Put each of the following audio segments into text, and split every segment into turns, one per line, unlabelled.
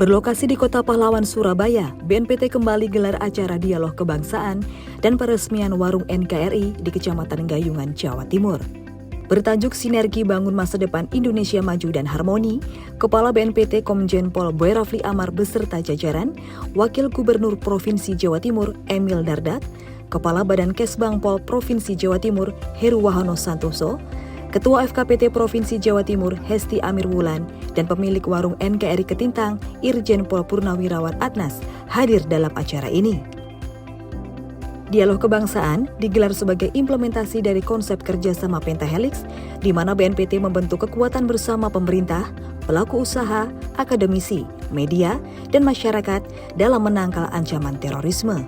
Berlokasi di Kota Pahlawan, Surabaya, BNPT kembali gelar acara dialog kebangsaan dan peresmian warung NKRI di Kecamatan Gayungan, Jawa Timur. Bertajuk Sinergi Bangun Masa Depan Indonesia Maju dan Harmoni, Kepala BNPT Komjen Pol Boy Rafli Amar beserta jajaran, Wakil Gubernur Provinsi Jawa Timur Emil Dardak, Kepala Badan Kesbang Pol Provinsi Jawa Timur Heru Wahono Santoso, Ketua FKPT Provinsi Jawa Timur Hesti Amir Wulan, dan pemilik warung NKRI Ketintang Irjen Pol Purnawirawan Adnas hadir dalam acara ini. Dialog kebangsaan digelar sebagai implementasi dari konsep kerjasama Pentahelix, di mana BNPT membentuk kekuatan bersama pemerintah, pelaku usaha, akademisi, media, dan masyarakat dalam menangkal ancaman terorisme.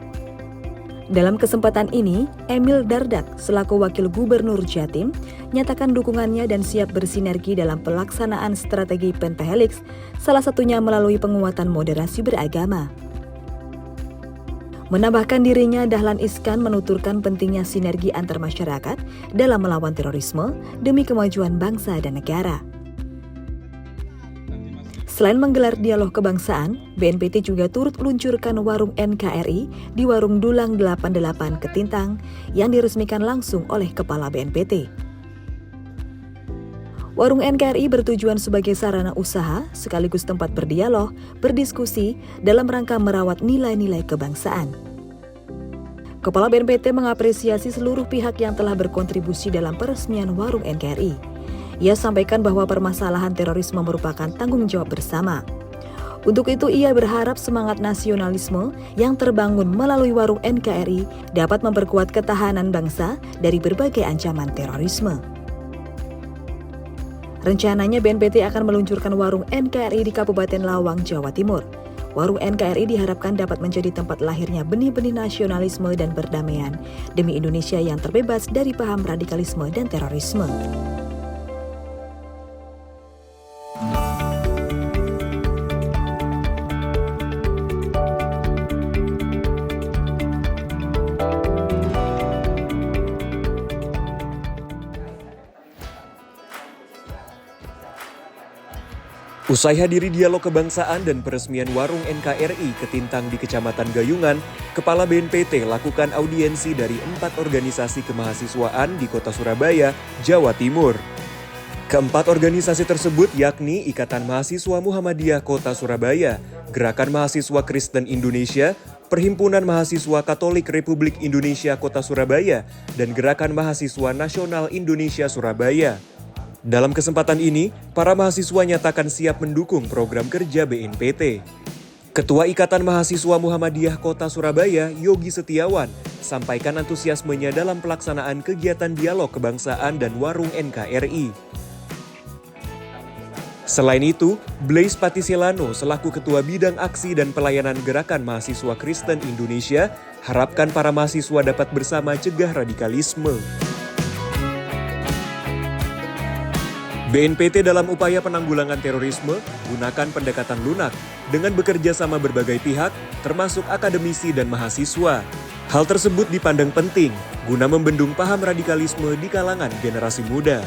Dalam kesempatan ini, Emil Dardak selaku Wakil Gubernur Jatim nyatakan dukungannya dan siap bersinergi dalam pelaksanaan strategi Pentahelix, salah satunya melalui penguatan moderasi beragama. Menambahkan dirinya, Dahlan Iskan menuturkan pentingnya sinergi antar masyarakat dalam melawan terorisme demi kemajuan bangsa dan negara. Selain menggelar dialog kebangsaan, BNPT juga turut meluncurkan warung NKRI di Warung Dulang 88 Ketintang yang diresmikan langsung oleh Kepala BNPT. Warung NKRI bertujuan sebagai sarana usaha sekaligus tempat berdialog, berdiskusi dalam rangka merawat nilai-nilai kebangsaan. Kepala BNPT mengapresiasi seluruh pihak yang telah berkontribusi dalam peresmian warung NKRI. Ia sampaikan bahwa permasalahan terorisme merupakan tanggung jawab bersama. Untuk itu, ia berharap semangat nasionalisme yang terbangun melalui warung NKRI dapat memperkuat ketahanan bangsa dari berbagai ancaman terorisme. Rencananya BNPT akan meluncurkan warung NKRI di Kabupaten Lawang, Jawa Timur. Warung NKRI diharapkan dapat menjadi tempat lahirnya benih-benih nasionalisme dan perdamaian demi Indonesia yang terbebas dari paham radikalisme dan terorisme.
Usai hadiri dialog kebangsaan dan peresmian warung NKRI Ketintang di Kecamatan Gayungan, Kepala BNPT lakukan audiensi dari 4 organisasi kemahasiswaan di Kota Surabaya, Jawa Timur. Keempat organisasi tersebut yakni Ikatan Mahasiswa Muhammadiyah Kota Surabaya, Gerakan Mahasiswa Kristen Indonesia, Perhimpunan Mahasiswa Katolik Republik Indonesia Kota Surabaya, dan Gerakan Mahasiswa Nasional Indonesia Surabaya. Dalam kesempatan ini, para mahasiswa nyatakan siap mendukung program kerja BNPT. Ketua Ikatan Mahasiswa Muhammadiyah Kota Surabaya, Yogi Setiawan, sampaikan antusiasmenya dalam pelaksanaan kegiatan dialog kebangsaan dan warung NKRI. Selain itu, Blaise Patisilano selaku Ketua Bidang Aksi dan Pelayanan Gerakan Mahasiswa Kristen Indonesia harapkan para mahasiswa dapat bersama cegah radikalisme. BNPT dalam upaya penanggulangan terorisme gunakan pendekatan lunak dengan bekerja sama berbagai pihak termasuk akademisi dan mahasiswa. Hal tersebut dipandang penting guna membendung paham radikalisme di kalangan generasi muda.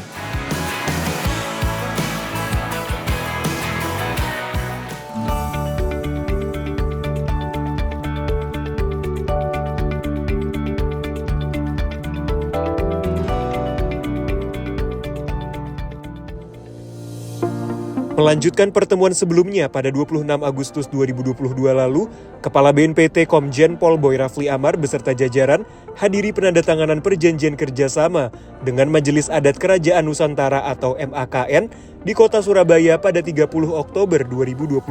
Melanjutkan pertemuan sebelumnya pada 26 Agustus 2022 lalu, Kepala BNPT Komjen Pol Boy Rafli Amar beserta jajaran hadiri penandatanganan perjanjian kerjasama dengan Majelis Adat Kerajaan Nusantara atau MAKN di Kota Surabaya pada 30 Oktober 2022.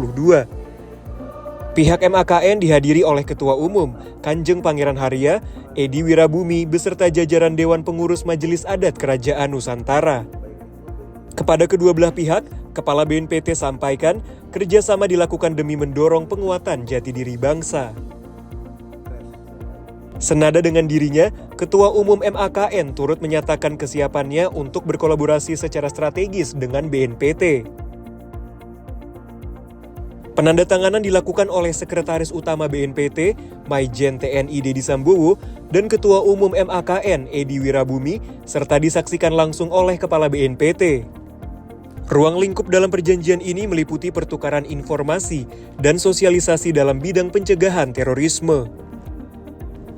Pihak MAKN dihadiri oleh Ketua Umum Kanjeng Pangeran Haria, Edi Wirabumi beserta jajaran Dewan Pengurus Majelis Adat Kerajaan Nusantara. Kepada kedua belah pihak, Kepala BNPT sampaikan kerjasama dilakukan demi mendorong penguatan jati diri bangsa. Senada dengan dirinya, Ketua Umum MAKN turut menyatakan kesiapannya untuk berkolaborasi secara strategis dengan BNPT. Penandatanganan dilakukan oleh Sekretaris Utama BNPT, Maijen TNI Dedi Sambowo, dan Ketua Umum MAKN Edi Wirabumi, serta disaksikan langsung oleh Kepala BNPT. Ruang lingkup dalam perjanjian ini meliputi pertukaran informasi dan sosialisasi dalam bidang pencegahan terorisme.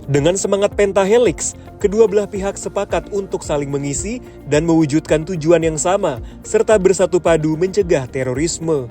Dengan semangat pentahelix, kedua belah pihak sepakat untuk saling mengisi dan mewujudkan tujuan yang sama, serta bersatu padu mencegah terorisme.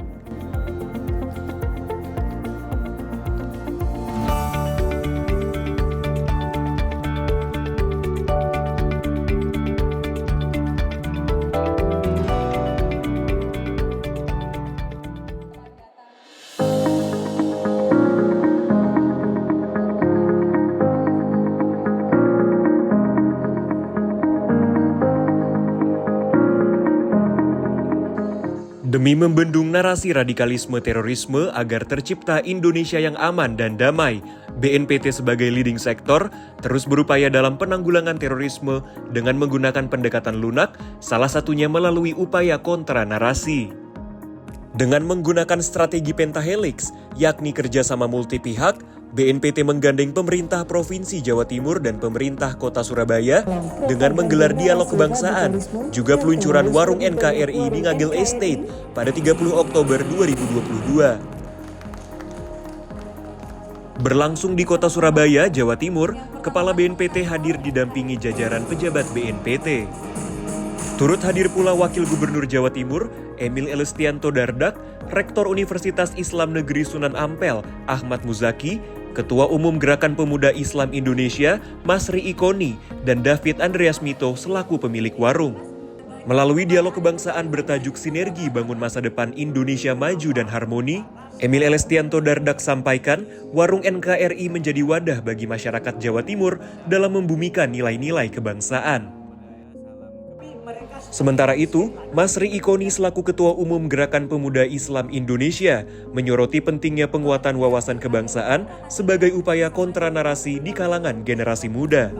Demi membendung narasi radikalisme terorisme agar tercipta Indonesia yang aman dan damai, BNPT sebagai leading sektor terus berupaya dalam penanggulangan terorisme dengan menggunakan pendekatan lunak, salah satunya melalui upaya kontra narasi. Dengan menggunakan strategi pentahelix, yakni kerjasama multi pihak, BNPT menggandeng pemerintah Provinsi Jawa Timur dan pemerintah Kota Surabaya dengan menggelar dialog kebangsaan, juga peluncuran warung NKRI di Ngagel Estate pada 30 Oktober 2022. Berlangsung di Kota Surabaya, Jawa Timur, Kepala BNPT hadir didampingi jajaran pejabat BNPT. Turut hadir pula Wakil Gubernur Jawa Timur, Emil Elestianto Dardak, Rektor Universitas Islam Negeri Sunan Ampel, Ahmad Muzaki, Ketua Umum Gerakan Pemuda Islam Indonesia, Masri Ikoni, dan David Andreas Mito selaku pemilik warung. Melalui dialog kebangsaan bertajuk Sinergi Bangun Masa Depan Indonesia Maju dan Harmoni, Emil Elestianto Dardak sampaikan, warung NKRI menjadi wadah bagi masyarakat Jawa Timur dalam membumikan nilai-nilai kebangsaan. Sementara itu, Masri Ikoni selaku Ketua Umum Gerakan Pemuda Islam Indonesia menyoroti pentingnya penguatan wawasan kebangsaan sebagai upaya kontra narasi di kalangan generasi muda.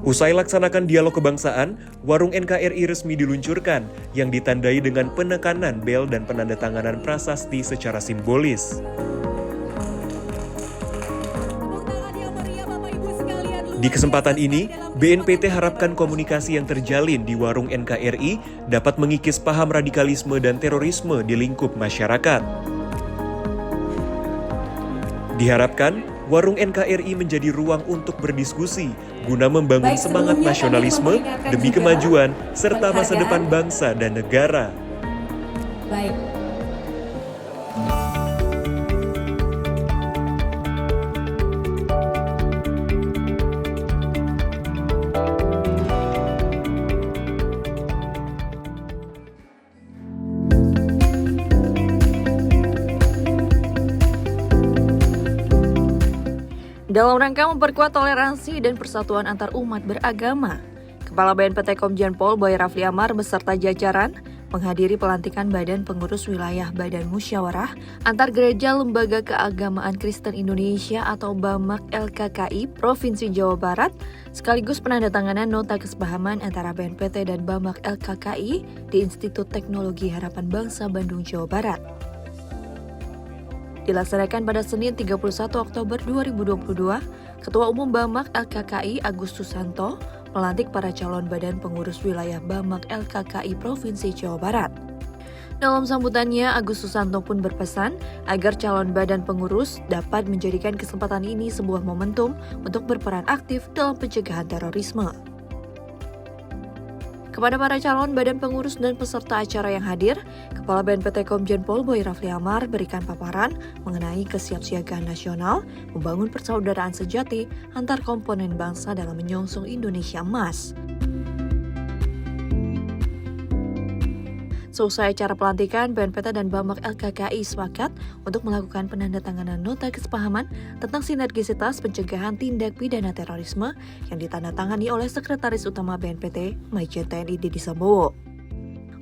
Usai laksanakan dialog kebangsaan, warung NKRI resmi diluncurkan yang ditandai dengan penekanan bel dan penandatanganan prasasti secara simbolis. Di kesempatan ini, BNPT harapkan komunikasi yang terjalin di warung NKRI dapat mengikis paham radikalisme dan terorisme di lingkup masyarakat. Diharapkan, warung NKRI menjadi ruang untuk berdiskusi guna membangun semangat nasionalisme demi kemajuan serta masa depan bangsa dan negara.
Baik.
Dalam rangka memperkuat toleransi dan persatuan antar umat beragama, Kepala BNPT Komjen Pol Boy Rafli Amar beserta jajaran menghadiri pelantikan Badan Pengurus Wilayah Badan Musyawarah Antar Gereja Lembaga Keagamaan Kristen Indonesia atau BAMAK LKKI Provinsi Jawa Barat, sekaligus penandatanganan nota kesepahaman antara BNPT dan BAMAK LKKI di Institut Teknologi Harapan Bangsa Bandung, Jawa Barat. Dilaksanakan pada Senin 31 Oktober 2022, Ketua Umum BAMAK LKKI Agus Susanto melantik para calon badan pengurus wilayah BAMAK LKKI Provinsi Jawa Barat. Dalam sambutannya, Agus Susanto pun berpesan agar calon badan pengurus dapat menjadikan kesempatan ini sebuah momentum untuk berperan aktif dalam pencegahan terorisme. Kepada para calon badan pengurus dan peserta acara yang hadir, Kepala BNPT Komjen Pol Boy Rafli Amar berikan paparan mengenai kesiapsiagaan nasional membangun persaudaraan sejati antar komponen bangsa dalam menyongsong Indonesia Emas. Seusai acara pelantikan, BNPT dan BAMAK LKKI sepakat untuk melakukan penandatanganan nota kesepahaman tentang sinergisitas pencegahan tindak pidana terorisme yang ditandatangani oleh Sekretaris Utama BNPT, Majen TNI Dedy Sambowo.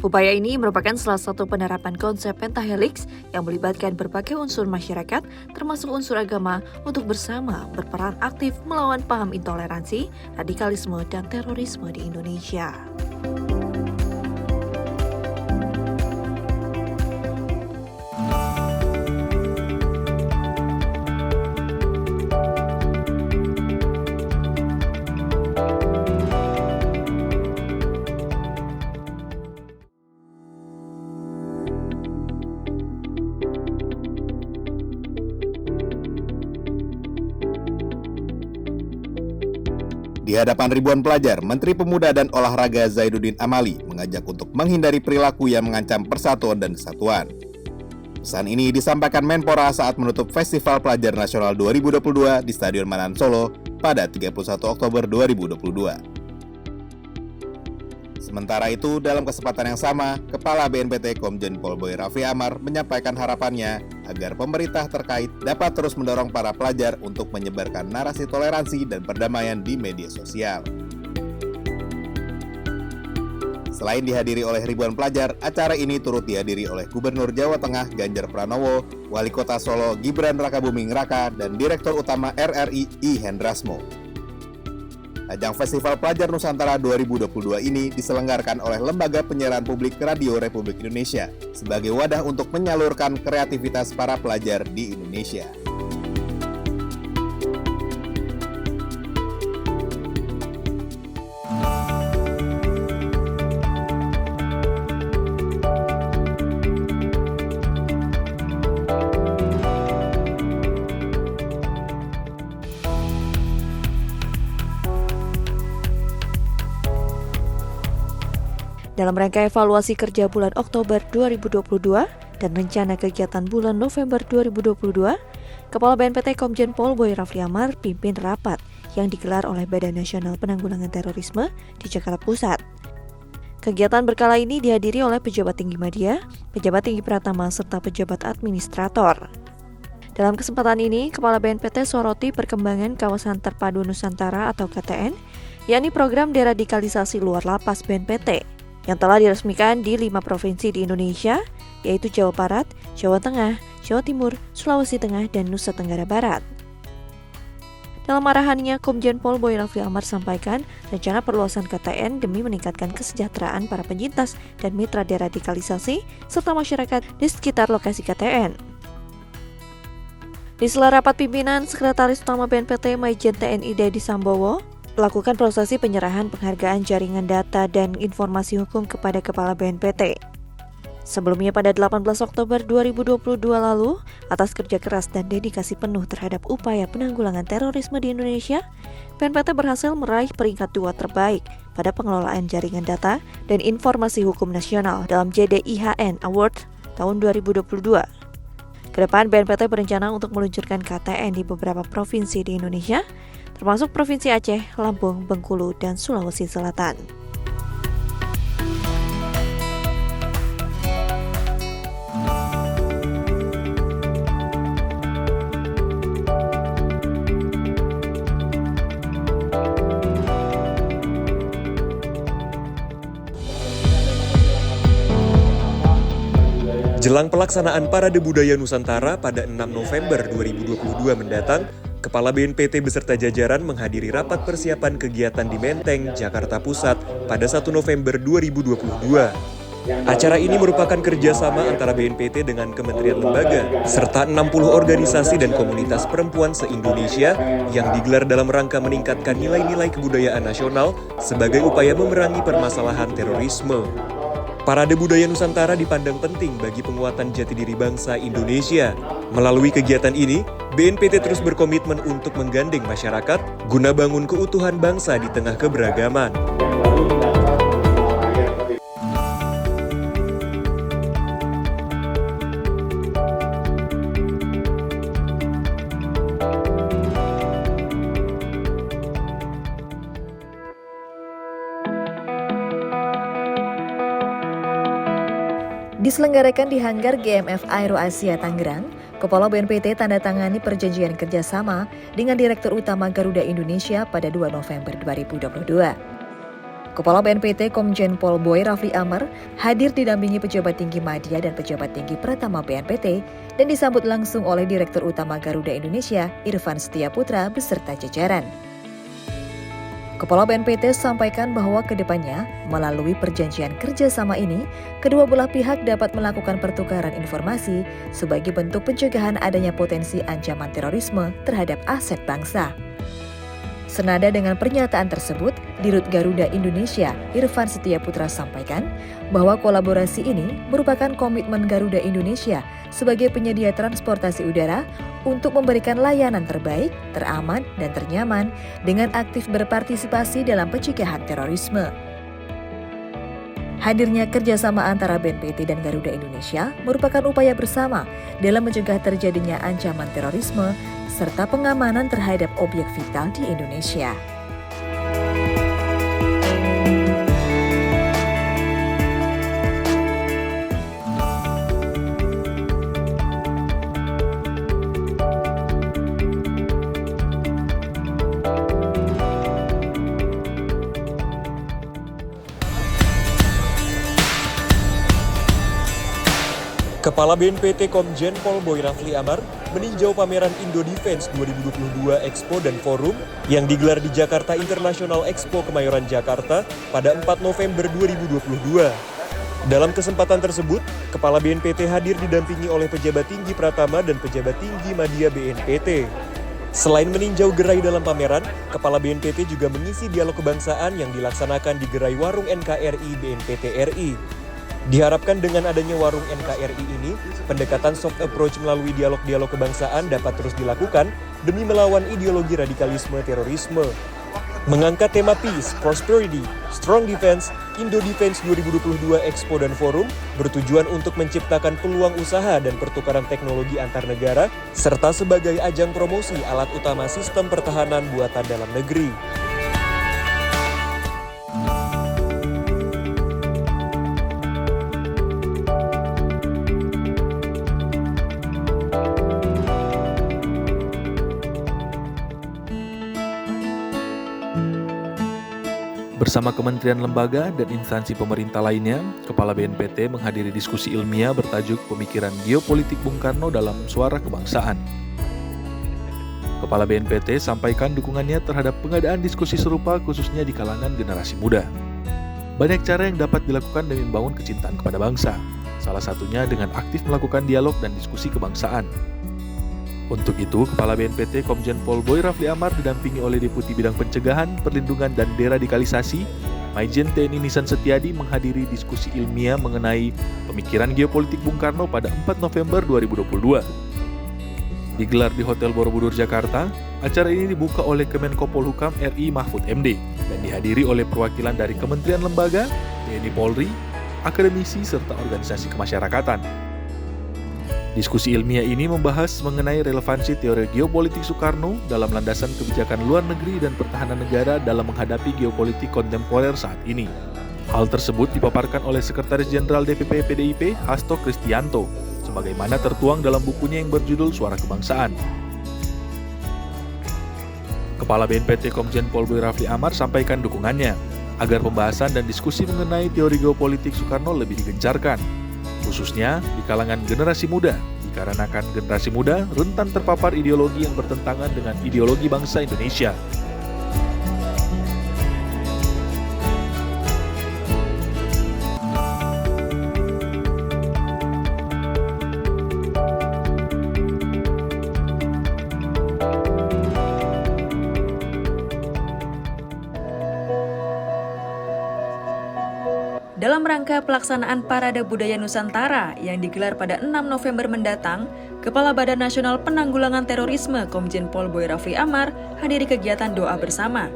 Upaya ini merupakan salah satu penerapan konsep pentahelix yang melibatkan berbagai unsur masyarakat, termasuk unsur agama, untuk bersama berperan aktif melawan paham intoleransi, radikalisme, dan terorisme di Indonesia.
Di hadapan ribuan pelajar, Menteri Pemuda dan Olahraga Zainuddin Amali mengajak untuk menghindari perilaku yang mengancam persatuan dan kesatuan. Pesan ini disampaikan Menpora saat menutup Festival Pelajar Nasional 2022 di Stadion Manahan Solo pada 31 Oktober 2022. Sementara itu, dalam kesempatan yang sama, Kepala BNPT Komjen Pol Boy Rafli Amar menyampaikan harapannya agar pemerintah terkait dapat terus mendorong para pelajar untuk menyebarkan narasi toleransi dan perdamaian di media sosial. Selain dihadiri oleh ribuan pelajar, acara ini turut dihadiri oleh Gubernur Jawa Tengah Ganjar Pranowo, Wali Kota Solo Gibran Rakabuming Raka, dan Direktur Utama RRI I Hendrasmo. Ajang Festival Pelajar Nusantara 2022 ini diselenggarakan oleh Lembaga Penyiaran Publik Radio Republik Indonesia sebagai wadah untuk menyalurkan kreativitas para pelajar di Indonesia.
Dalam rangka evaluasi kerja bulan Oktober 2022 dan rencana kegiatan bulan November 2022, Kepala BNPT Komjen Pol Boy Rafli Amar pimpin rapat yang digelar oleh Badan Nasional Penanggulangan Terorisme di Jakarta Pusat. Kegiatan berkala ini dihadiri oleh pejabat tinggi media, pejabat tinggi Pratama, serta pejabat administrator. Dalam kesempatan ini, Kepala BNPT soroti perkembangan Kawasan Terpadu Nusantara atau KTN, yakni program deradikalisasi luar lapas BNPT, yang telah diresmikan di 5 provinsi di Indonesia, yaitu Jawa Barat, Jawa Tengah, Jawa Timur, Sulawesi Tengah, dan Nusa Tenggara Barat. Dalam arahannya, Komjen Pol Boy Rafli Amar sampaikan rencana perluasan KTN demi meningkatkan kesejahteraan para penyintas dan mitra deradikalisasi, serta masyarakat di sekitar lokasi KTN. Di sela rapat pimpinan, Sekretaris Utama BNPT Majen TNI Dedi Sambowo melakukan prosesi penyerahan penghargaan jaringan data dan informasi hukum kepada Kepala BNPT. Sebelumnya pada 18 Oktober 2022 lalu, atas kerja keras dan dedikasi penuh terhadap upaya penanggulangan terorisme di Indonesia, BNPT berhasil meraih peringkat 2 terbaik pada pengelolaan jaringan data dan informasi hukum nasional dalam JDIHN Award tahun 2022. Kedepan BNPT berencana untuk meluncurkan KTN di beberapa provinsi di Indonesia, termasuk Provinsi Aceh, Lampung, Bengkulu, dan Sulawesi Selatan.
Jelang pelaksanaan Parade Budaya Nusantara pada 6 November 2022 mendatang, Kepala BNPT beserta jajaran menghadiri rapat persiapan kegiatan di Menteng, Jakarta Pusat pada 1 November 2022. Acara ini merupakan kerjasama antara BNPT dengan kementerian lembaga, serta 60 organisasi dan komunitas perempuan se-Indonesia yang digelar dalam rangka meningkatkan nilai-nilai kebudayaan nasional sebagai upaya memerangi permasalahan terorisme. Parade Budaya Nusantara dipandang penting bagi penguatan jati diri bangsa Indonesia. Melalui kegiatan ini, BNPT terus berkomitmen untuk menggandeng masyarakat guna bangun keutuhan bangsa di tengah keberagaman.
Diselenggarakan di Hanggar GMF Aero Asia Tangerang, Kepala BNPT tanda tangani perjanjian kerjasama dengan Direktur Utama Garuda Indonesia pada 2 November 2022. Kepala BNPT Komjen Pol Boy Rafli Amar hadir didampingi pejabat tinggi media dan pejabat tinggi Pratama BNPT dan disambut langsung oleh Direktur Utama Garuda Indonesia Irfan Setia Putra beserta jajaran. Kepala BNPT sampaikan bahwa kedepannya, melalui perjanjian kerjasama ini, kedua belah pihak dapat melakukan pertukaran informasi sebagai bentuk pencegahan adanya potensi ancaman terorisme terhadap aset bangsa. Senada dengan pernyataan tersebut, Dirut Garuda Indonesia, Irfan Setiaputra sampaikan bahwa kolaborasi ini merupakan komitmen Garuda Indonesia sebagai penyedia transportasi udara untuk memberikan layanan terbaik, teraman, dan ternyaman dengan aktif berpartisipasi dalam pencegahan terorisme. Hadirnya kerjasama antara BNPT dan Garuda Indonesia merupakan upaya bersama dalam mencegah terjadinya ancaman terorisme serta pengamanan terhadap objek vital di Indonesia.
Kepala BNPT Komjen Pol Boy Rafli Amar meninjau pameran Indo Defense 2022 Expo dan Forum yang digelar di Jakarta International Expo Kemayoran Jakarta pada 4 November 2022. Dalam kesempatan tersebut, Kepala BNPT hadir didampingi oleh pejabat tinggi Pratama dan pejabat tinggi Madya BNPT. Selain meninjau gerai dalam pameran, Kepala BNPT juga mengisi dialog kebangsaan yang dilaksanakan di gerai Warung NKRI BNPT RI. Diharapkan dengan adanya warung NKRI ini, pendekatan soft approach melalui dialog-dialog kebangsaan dapat terus dilakukan demi melawan ideologi radikalisme terorisme. Mengangkat tema Peace, Prosperity, Strong Defense, Indo Defense 2022 Expo dan Forum bertujuan untuk menciptakan peluang usaha dan pertukaran teknologi antar negara, serta sebagai ajang promosi alat utama sistem pertahanan buatan dalam negeri.
Bersama kementerian lembaga dan instansi pemerintah lainnya, Kepala BNPT menghadiri diskusi ilmiah bertajuk Pemikiran Geopolitik Bung Karno dalam Suara Kebangsaan. Kepala BNPT sampaikan dukungannya terhadap pengadaan diskusi serupa khususnya di kalangan generasi muda. Banyak cara yang dapat dilakukan demi membangun kecintaan kepada bangsa, salah satunya dengan aktif melakukan dialog dan diskusi kebangsaan. Untuk itu, Kepala BNPT Komjen Pol Boy Rafli Amar didampingi oleh Deputi Bidang Pencegahan, Perlindungan, dan Deradikalisasi, Maijen TNI Nisan Setiadi menghadiri diskusi ilmiah mengenai Pemikiran Geopolitik Bung Karno pada 4 November 2022. Digelar di Hotel Borobudur, Jakarta, acara ini dibuka oleh Kemenko Polhukam RI Mahfud MD dan dihadiri oleh perwakilan dari Kementerian Lembaga, TNI Polri, akademisi, serta organisasi kemasyarakatan. Diskusi ilmiah ini membahas mengenai relevansi teori geopolitik Soekarno dalam landasan kebijakan luar negeri dan pertahanan negara dalam menghadapi geopolitik kontemporer saat ini. Hal tersebut dipaparkan oleh Sekretaris Jenderal DPP PDIP Hasto Kristianto, sebagaimana tertuang dalam bukunya yang berjudul Suara Kebangsaan. Kepala BNPT Komjen Pol Boy Rafli Amar sampaikan dukungannya agar pembahasan dan diskusi mengenai teori geopolitik Soekarno lebih digencarkan, khususnya di kalangan generasi muda, dikarenakan generasi muda rentan terpapar ideologi yang bertentangan dengan ideologi bangsa Indonesia.
Dalam rangka pelaksanaan Parade Budaya Nusantara yang digelar pada 6 November mendatang, Kepala Badan Nasional Penanggulangan Terorisme Komjen Pol Boy Rafli Amar hadiri kegiatan doa bersama.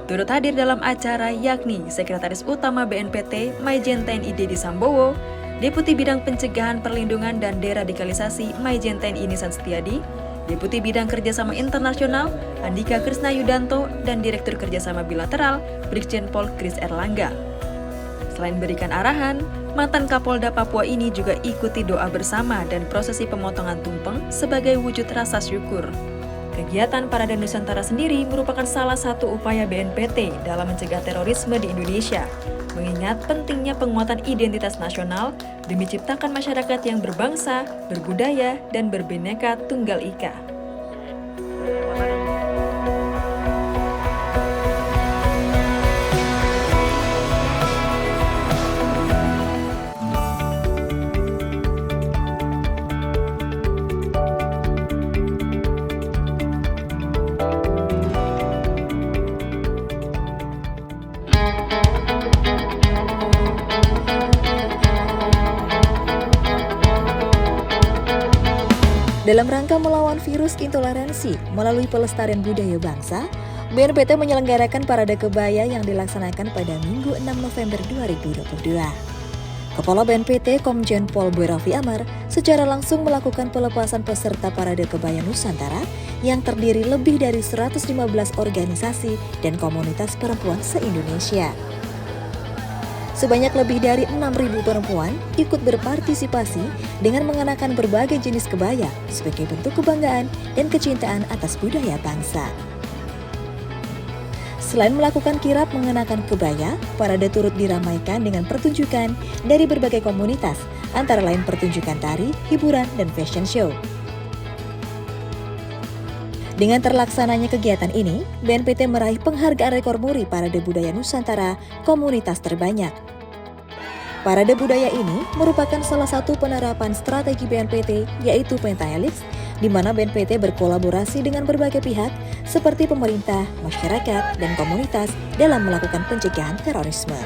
Turut hadir dalam acara yakni Sekretaris Utama BNPT Maijen TNI Dedi Sambowo, Deputi Bidang Pencegahan Perlindungan dan Deradikalisasi Maijen TNI Nisan Setiadi, Deputi Bidang Kerjasama Internasional Andika Krisna Yudanto, dan Direktur Kerjasama Bilateral Brigjen Pol Kris Erlangga. Selain berikan arahan, mantan Kapolda Papua ini juga ikuti doa bersama dan prosesi pemotongan tumpeng sebagai wujud rasa syukur. Kegiatan Parade Nusantara sendiri merupakan salah satu upaya BNPT dalam mencegah terorisme di Indonesia, mengingat pentingnya penguatan identitas nasional demi ciptakan masyarakat yang berbangsa, berbudaya, dan berbineka tunggal ika. Dalam rangka melawan virus intoleransi melalui pelestarian budaya bangsa, BNPT menyelenggarakan parade kebaya yang dilaksanakan pada Minggu 6 November 2022. Kepala BNPT Komjen Pol Boy Rafli Amar secara langsung melakukan pelepasan peserta parade kebaya Nusantara yang terdiri lebih dari 115 organisasi dan komunitas perempuan se-Indonesia. Sebanyak lebih dari 6.000 perempuan ikut berpartisipasi dengan mengenakan berbagai jenis kebaya sebagai bentuk kebanggaan dan kecintaan atas budaya bangsa. Selain melakukan kirap mengenakan kebaya, parade turut diramaikan dengan pertunjukan dari berbagai komunitas, antara lain pertunjukan tari, hiburan, dan fashion show. Dengan terlaksananya kegiatan ini, BNPT meraih penghargaan rekor muri Parade Budaya Nusantara komunitas terbanyak. Parade budaya ini merupakan salah satu penerapan strategi BNPT, yaitu Pentahelix, di mana BNPT berkolaborasi dengan berbagai pihak seperti pemerintah, masyarakat, dan komunitas dalam melakukan pencegahan terorisme.